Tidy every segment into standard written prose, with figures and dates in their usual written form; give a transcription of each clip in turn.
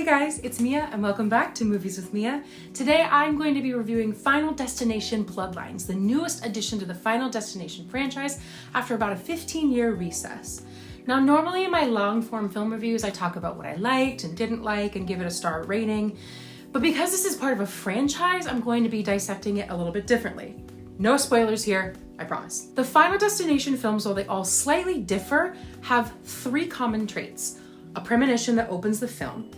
guys, it's Mia and welcome back to Movies with Mia. Today I'm going to be reviewing Final Destination Bloodlines, the newest addition to the Final Destination franchise after about a 15-year recess. Now normally in my long-form film reviews I talk about what I liked and didn't like and give it a star rating, but because this is part of a franchise, I'm going to be dissecting it a little bit differently. No spoilers here, I promise. The Final Destination films, while they all slightly differ, have three common traits. A premonition that opens the film,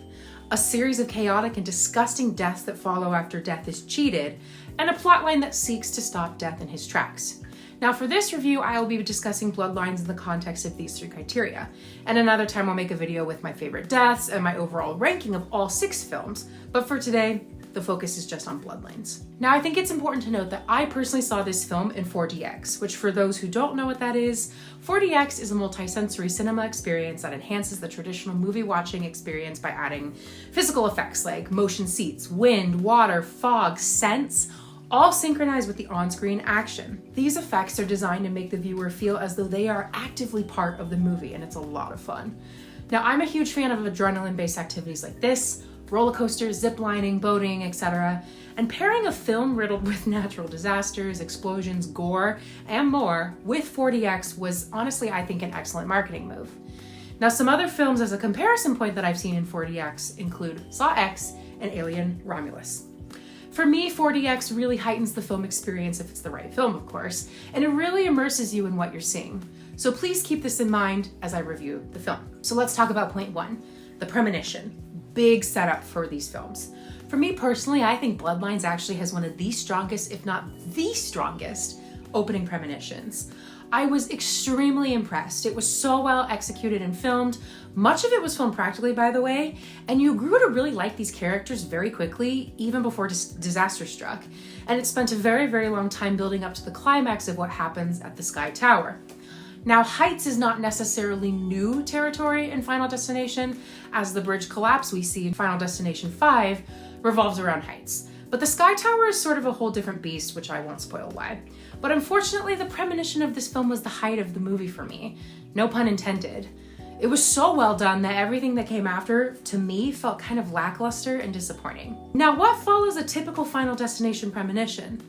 a series of chaotic and disgusting deaths that follow after death is cheated, and a plotline that seeks to stop death in his tracks. Now for this review, I will be discussing Bloodlines in the context of these three criteria. And another time I'll make a video with my favorite deaths and my overall ranking of all 6 films. But for today, the focus is just on Bloodlines. Now I think it's important to note that I personally saw this film in 4DX, which for those who don't know what that is, 4DX is a multi-sensory cinema experience that enhances the traditional movie watching experience by adding physical effects like motion seats, wind, water, fog, scents, all synchronized with the on-screen action. These effects are designed to make the viewer feel as though they are actively part of the movie, and it's a lot of fun. Now I'm a huge fan of adrenaline-based activities like this, roller coasters, zip lining, boating, etc. And pairing a film riddled with natural disasters, explosions, gore, and more with 4DX was honestly, I think, an excellent marketing move. Now some other films as a comparison point that I've seen in 4DX include Saw X and Alien Romulus. For me, 4DX really heightens the film experience if it's the right film, of course, and it really immerses you in what you're seeing. So please keep this in mind as I review the film. So let's talk about point 1, the premonition. Big setup for these films. For me personally, I think Bloodlines actually has one of the strongest, if not the strongest, opening premonitions. I was extremely impressed. It was so well executed and filmed. Much of it was filmed practically, by the way, and you grew to really like these characters very quickly, even before disaster struck. And it spent a very, very long time building up to the climax of what happens at the Sky Tower. Now, heights is not necessarily new territory in Final Destination, as the bridge collapse we see in Final Destination 5 revolves around heights. But the Sky Tower is sort of a whole different beast, which I won't spoil why. But unfortunately, the premonition of this film was the height of the movie for me. No pun intended. It was so well done that everything that came after, to me, felt kind of lackluster and disappointing. Now, what follows a typical Final Destination premonition?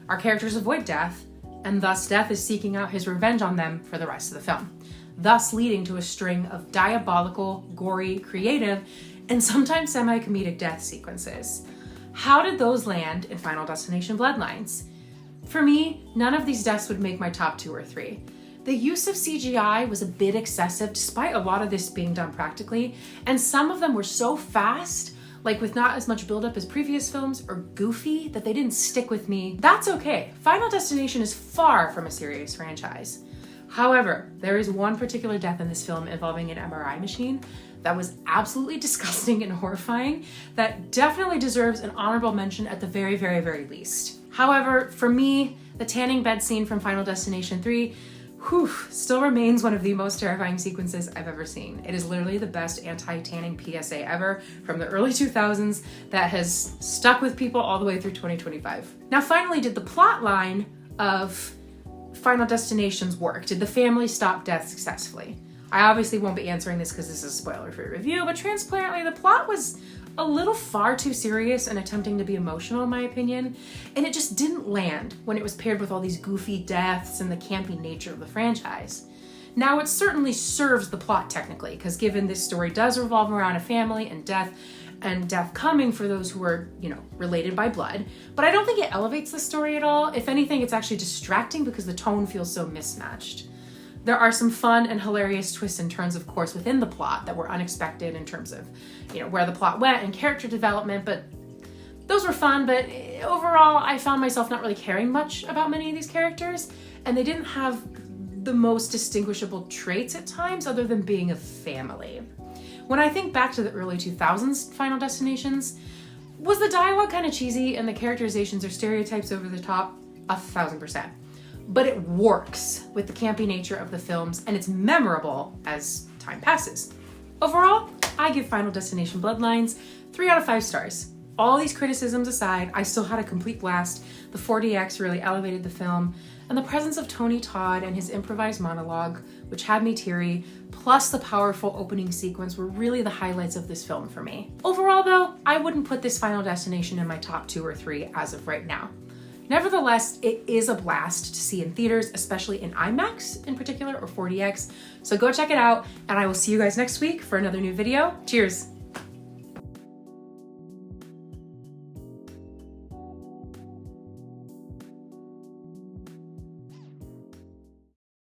Our characters avoid death, and thus death is seeking out his revenge on them for the rest of the film, thus leading to a string of diabolical, gory, creative, and sometimes semi-comedic death sequences. How did those land in Final Destination Bloodlines? For me, none of these deaths would make my top 2 or 3. The use of CGI was a bit excessive despite a lot of this being done practically, and some of them were so fast, like with not as much buildup as previous films, or goofy, that they didn't stick with me. That's okay. Final Destination is far from a serious franchise. However, there is one particular death in this film involving an MRI machine that was absolutely disgusting and horrifying that definitely deserves an honorable mention at the very, very, very least. However, for me, the tanning bed scene from Final Destination 3 still remains one of the most terrifying sequences I've ever seen. It is literally the best anti-tanning PSA ever from the early 2000s that has stuck with people all the way through 2025. Now finally, did the plot line of Final Destinations work? Did the family stop death successfully? I obviously won't be answering this because this is a spoiler-free review, but transparently, the plot was a little far too serious and attempting to be emotional in my opinion, and it just didn't land when it was paired with all these goofy deaths and the campy nature of the franchise. Now it certainly serves the plot technically, because given this story does revolve around a family and death coming for those who are, related by blood, but I don't think it elevates the story at all. If anything, it's actually distracting because the tone feels so mismatched. There are some fun and hilarious twists and turns, of course, within the plot that were unexpected in terms of, where the plot went and character development, but those were fun, but overall, I found myself not really caring much about many of these characters, and they didn't have the most distinguishable traits at times other than being a family. When I think back to the early 2000s Final Destinations, was the dialogue kind of cheesy and the characterizations or stereotypes over the top? 1000%. But it works with the campy nature of the films, and it's memorable as time passes. Overall, I give Final Destination Bloodlines 3 out of 5 stars. all these criticisms aside, I still had a complete blast. The 4DX really elevated the film, and the presence of Tony Todd and his improvised monologue, which had me teary, plus the powerful opening sequence were really the highlights of this film for me. Overall though, I wouldn't put this Final Destination in my top 2 or 3 as of right now. Nevertheless, it is a blast to see in theaters, especially in IMAX in particular, or 4DX. So go check it out, and I will see you guys next week for another new video. Cheers!